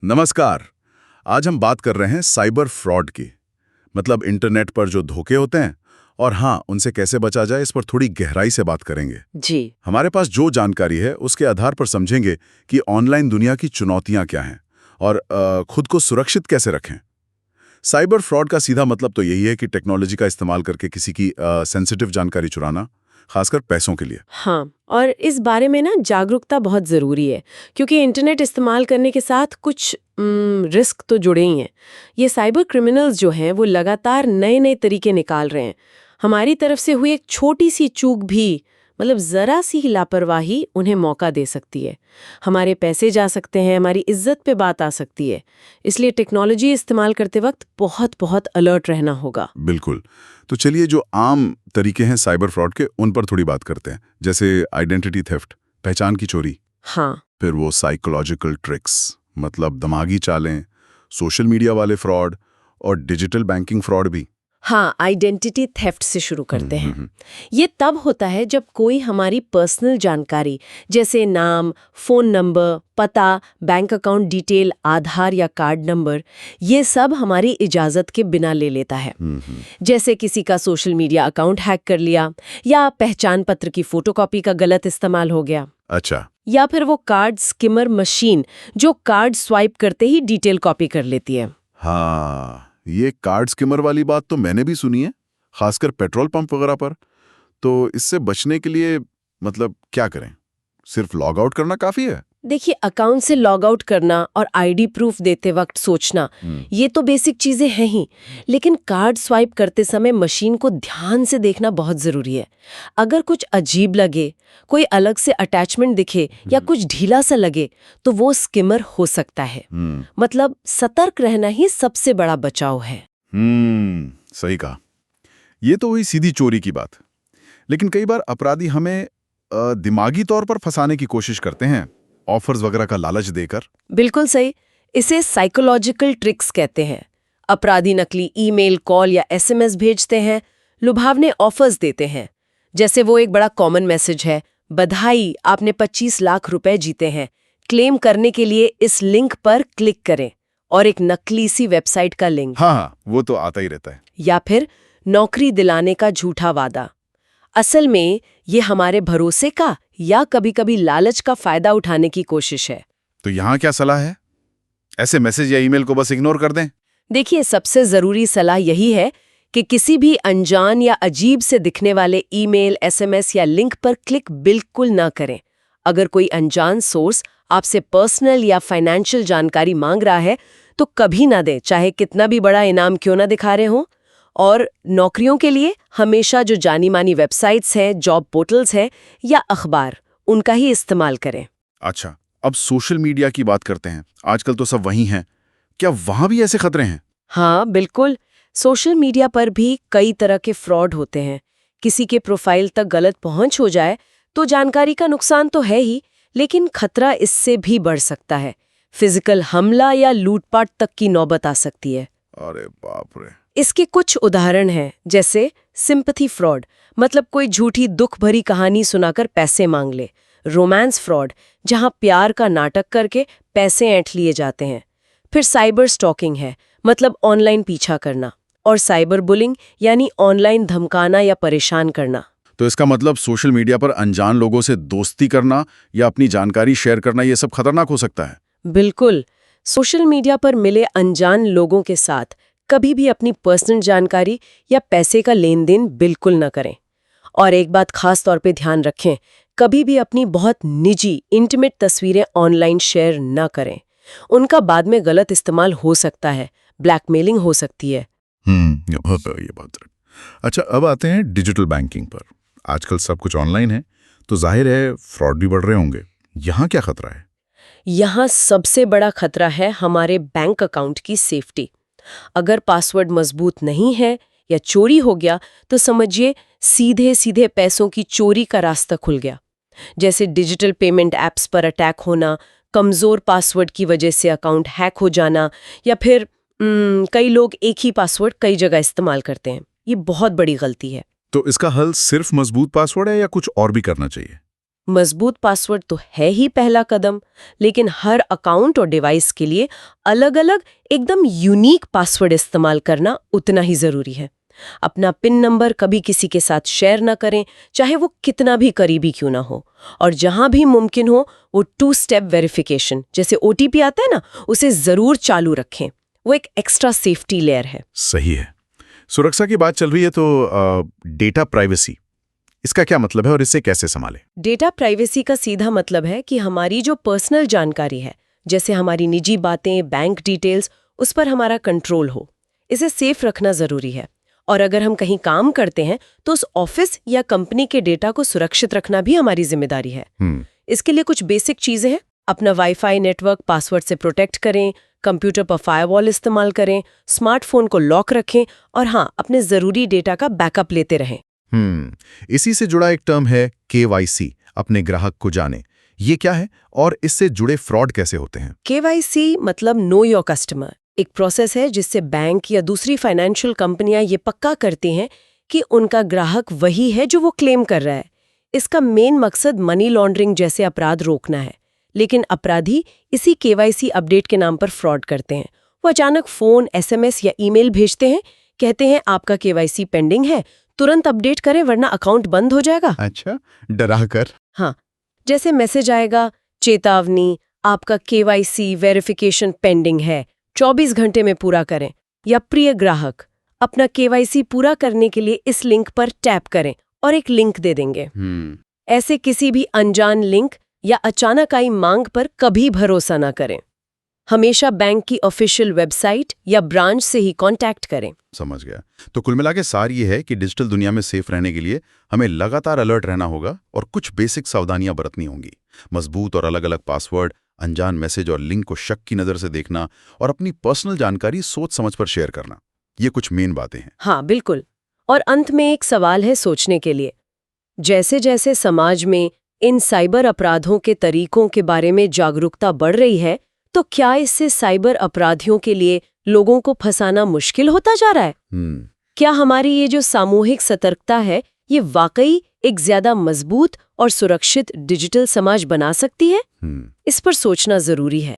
नमस्कार। आज हम बात कर रहे हैं साइबर फ्रॉड की। मतलब इंटरनेट पर जो धोखे होते हैं और हाँ, उनसे कैसे बचा जाए, इस पर थोड़ी गहराई से बात करेंगे। जी। हमारे पास जो जानकारी है उसके आधार पर समझेंगे कि ऑनलाइन दुनिया की चुनौतियां क्या हैं और खुद को सुरक्षित कैसे रखें। साइबर फ्रॉड का सीधा मतलब तो यही है कि टेक्नोलॉजी का इस्तेमाल करके किसी की सेंसिटिव जानकारी चुराना, खासकर पैसों के लिए। हाँ, और इस बारे में ना जागरूकता बहुत ज़रूरी है, क्योंकि इंटरनेट इस्तेमाल करने के साथ कुछ रिस्क तो जुड़े ही हैं। ये साइबर क्रिमिनल्स जो हैं वो लगातार नए नए तरीके निकाल रहे हैं। हमारी तरफ से हुई एक छोटी सी चूक भी, मतलब ज़रा सी लापरवाही उन्हें मौका दे सकती है। हमारे पैसे जा सकते हैं, हमारी इज्जत पे बात आ सकती है। इसलिए टेक्नोलॉजी इस्तेमाल करते वक्त बहुत बहुत अलर्ट रहना होगा। बिल्कुल। तो चलिए, जो आम तरीके हैं साइबर फ्रॉड के, उन पर थोड़ी बात करते हैं। जैसे आइडेंटिटी थेफ्ट, पहचान की चोरी। हाँ। फिर वो साइकोलॉजिकल ट्रिक्स, मतलब दिमागी चालें, सोशल मीडिया वाले फ्रॉड और डिजिटल बैंकिंग फ्रॉड भी। हाँ, आइडेंटिटी थेफ्ट से शुरू करते हैं। ये तब होता है जब कोई हमारी पर्सनल जानकारी जैसे नाम, फोन नंबर, पता, बैंक अकाउंट डिटेल, आधार या कार्ड नंबर, ये सब हमारी इजाज़त के बिना ले लेता है। जैसे किसी का सोशल मीडिया अकाउंट हैक कर लिया, या पहचान पत्र की फोटोकॉपी का गलत इस्तेमाल हो गया। अच्छा। या फिर वो कार्ड स्किमर मशीन जो कार्ड स्वाइप करते ही डिटेल कॉपी कर लेती है। हाँ, ये कार्ड स्किमर वाली बात तो मैंने भी सुनी है, खासकर पेट्रोल पंप वगैरह पर। तो इससे बचने के लिए मतलब क्या करें? सिर्फ लॉग आउट करना काफी है? देखिए, अकाउंट से लॉग आउट करना और आईडी प्रूफ देते वक्त सोचना, ये तो बेसिक चीजें हैं ही। लेकिन कार्ड स्वाइप करते समय मशीन को ध्यान से देखना बहुत जरूरी है। अगर कुछ अजीब लगे, कोई अलग से अटैचमेंट दिखे या कुछ ढीला सा लगे, तो वो स्किमर हो सकता है। मतलब सतर्क रहना ही सबसे बड़ा बचाव है। सही कहा। ये तो हुई सीधी चोरी की बात। लेकिन कई बार अपराधी हमें दिमागी तौर पर फंसाने की कोशिश करते हैं, ऑफर्स वगैरह का लालच देकर। बिल्कुल सही। इसे साइकोलॉजिकल ट्रिक्स कहते हैं। अपराधी नकली ईमेल, कॉल या एसएमएस भेजते हैं, लुभावने ऑफर्स देते हैं। जैसे वो एक बड़ा कॉमन मैसेज है, बधाई, आपने 25 लाख रुपए जीते हैं, क्लेम करने के लिए इस लिंक पर क्लिक करें, और एक नकली सी वेबसाइट का लिंक। हाँ, वो तो आता ही रहता है। या फिर नौकरी दिलाने का झूठा वादा। असल में ये हमारे भरोसे का या कभी-कभी लालच का फायदा उठाने की कोशिश है। तो यहाँ क्या सलाह है? ऐसे मैसेज या ईमेल को बस इग्नोर कर दें? देखिए, सबसे जरूरी सलाह यही है कि किसी भी अनजान या अजीब से दिखने वाले ईमेल, एसएमएस या लिंक पर क्लिक बिल्कुल ना करें। अगर कोई अनजान सोर्स आपसे पर्सनल या फाइनेंशियल जानकारी मांग रहा है, तो कभी ना दें, चाहे कितना भी बड़ा इनाम क्यों ना दिखा रहे हों। और नौकरियों के लिए हमेशा जो जानी मानी वेबसाइट्स हैं, जॉब पोर्टल्स हैं या अखबार, उनका ही इस्तेमाल करें। अच्छा, अब सोशल मीडिया की बात करते हैं। आजकल तो सब वहीं हैं। क्या वहां भी ऐसे खतरे हैं? हाँ, बिल्कुल। सोशल मीडिया पर भी कई तरह के फ्रॉड होते हैं। किसी के प्रोफाइल तक गलत पहुंच हो जाए तो जानकारी का नुकसान तो है ही, लेकिन खतरा इससे भी बढ़ सकता है। फिजिकल हमला या लूटपाट तक की नौबत आ सकती है। अरे बाप रे। इसके कुछ उदाहरण हैं, जैसे सिंपैथी फ्रॉड, मतलब कोई झूठी दुख भरी कहानी सुनाकर पैसे मांग ले। रोमांस फ्रॉड, जहां प्यार का नाटक करके पैसे ऐंठ लिए जाते हैं। फिर साइबर स्टॉकिंग है, मतलब ऑनलाइन पीछा करना। और साइबर बुलिंग, यानी ऑनलाइन धमकाना या परेशान करना। तो इसका मतलब सोशल मीडिया पर अनजान लोगों से दोस्ती करना या अपनी जानकारी शेयर करना, ये सब खतरनाक हो सकता है। बिल्कुल। सोशल मीडिया पर मिले अनजान लोगों के साथ कभी भी अपनी पर्सनल जानकारी या पैसे का लेन देन बिल्कुल न करें। और एक बात खास तौर पे ध्यान रखें, कभी भी अपनी बहुत निजी इंटीमेट तस्वीरें ऑनलाइन शेयर न करें। उनका बाद में गलत इस्तेमाल हो सकता है, ब्लैकमेलिंग हो सकती है। ये बात। अच्छा, अब आते हैं डिजिटल बैंकिंग पर। आजकल सब कुछ ऑनलाइन है, तो जाहिर है फ्रॉड भी बढ़ रहे होंगे। यहाँ क्या खतरा है? यहाँ सबसे बड़ा खतरा है हमारे बैंक अकाउंट की सेफ्टी। अगर पासवर्ड मजबूत नहीं है या चोरी हो गया, तो समझिए सीधे सीधे पैसों की चोरी का रास्ता खुल गया। जैसे डिजिटल पेमेंट ऐप्स पर अटैक होना, कमजोर पासवर्ड की वजह से अकाउंट हैक हो जाना, या फिर कई लोग एक ही पासवर्ड कई जगह इस्तेमाल करते हैं। ये बहुत बड़ी गलती है। तो इसका हल सिर्फ मजबूत पासवर्ड है या कुछ और भी करना चाहिए? मजबूत पासवर्ड तो है ही पहला कदम, लेकिन हर अकाउंट और डिवाइस के लिए अलग-अलग एकदम यूनिक पासवर्ड इस्तेमाल करना उतना ही जरूरी है। अपना पिन नंबर कभी किसी के साथ शेयर ना करें, चाहे वो कितना भी करीबी क्यों ना हो। और जहां भी मुमकिन हो वो 2 स्टेप वेरिफिकेशन, जैसे OTP आता है ना, उसे जरूर चालू रखें। वो एक एक्स्ट्रा सेफ्टी लेयर है। सही है। सुरक्षा की बात चल रही है तो डेटा प्राइवेसी, इसका क्या मतलब है और इसे कैसे संभालें? डेटा प्राइवेसी का सीधा मतलब है कि हमारी जो पर्सनल जानकारी है, जैसे हमारी निजी बातें, बैंक डिटेल्स, उस पर हमारा कंट्रोल हो। इसे सेफ रखना जरूरी है। और अगर हम कहीं काम करते हैं तो उस ऑफिस या कंपनी के डेटा को सुरक्षित रखना भी हमारी जिम्मेदारी है। इसके लिए कुछ बेसिक चीजें हैं। अपना वाईफाई नेटवर्क पासवर्ड से प्रोटेक्ट करें, कंप्यूटर पर फायरवॉल इस्तेमाल करें, स्मार्टफोन को लॉक रखें और हाँ, अपने जरूरी डेटा का बैकअप लेते रहें। इसी से जुड़ा एक टर्म है KYC, अपने ग्राहक को जाने। ये क्या है और इससे जुड़े फ्रॉड कैसे होते हैं? KYC मतलब नो योर कस्टमर। एक प्रोसेस है जिससे बैंक या दूसरी फाइनेंशियल कंपनियां ये पक्का करती हैं कि उनका ग्राहक वही है जो वो क्लेम कर रहा है। इसका मेन मकसद मनी लॉन्ड्रिंग जैसे अपराध रोकना है। लेकिन अपराधी इसी KYC अपडेट के नाम पर फ्रॉड करते हैं। वो अचानक फोन, SMS या ईमेल भेजते हैं, कहते हैं आपका KYC पेंडिंग है, तुरंत अपडेट करें वरना अकाउंट बंद हो जाएगा। अच्छा, डरा कर? हाँ, जैसे मैसेज आएगा, चेतावनी, आपका KYC वेरिफिकेशन पेंडिंग है, 24 घंटे में पूरा करें। या प्रिय ग्राहक, अपना KYC पूरा करने के लिए इस लिंक पर टैप करें, और एक लिंक दे देंगे। ऐसे किसी भी अनजान लिंक या अचानक आई मांग पर कभी भरोसा ना करें। हमेशा बैंक की ऑफिशियल वेबसाइट या ब्रांच से ही कांटेक्ट करें। समझ गया। तो कुल मिला के सार ये है कि डिजिटल दुनिया में सेफ रहने के लिए हमें लगातार अलर्ट रहना होगा और कुछ बेसिक सावधानियां बरतनी होंगी। मजबूत और अलग अलग पासवर्ड, अनजान मैसेज और लिंक को शक की नज़र से देखना और अपनी पर्सनल जानकारी सोच समझ पर शेयर करना, ये कुछ मेन बातें हैं। हाँ, बिल्कुल। और अंत में एक सवाल है सोचने के लिए। जैसे जैसे समाज में इन साइबर अपराधों के तरीकों के बारे में जागरूकता बढ़ रही है, तो क्या इससे साइबर अपराधियों के लिए लोगों को फंसाना मुश्किल होता जा रहा है? क्या हमारी ये जो सामूहिक सतर्कता है, ये वाकई एक ज्यादा मजबूत और सुरक्षित डिजिटल समाज बना सकती है? इस पर सोचना जरूरी है।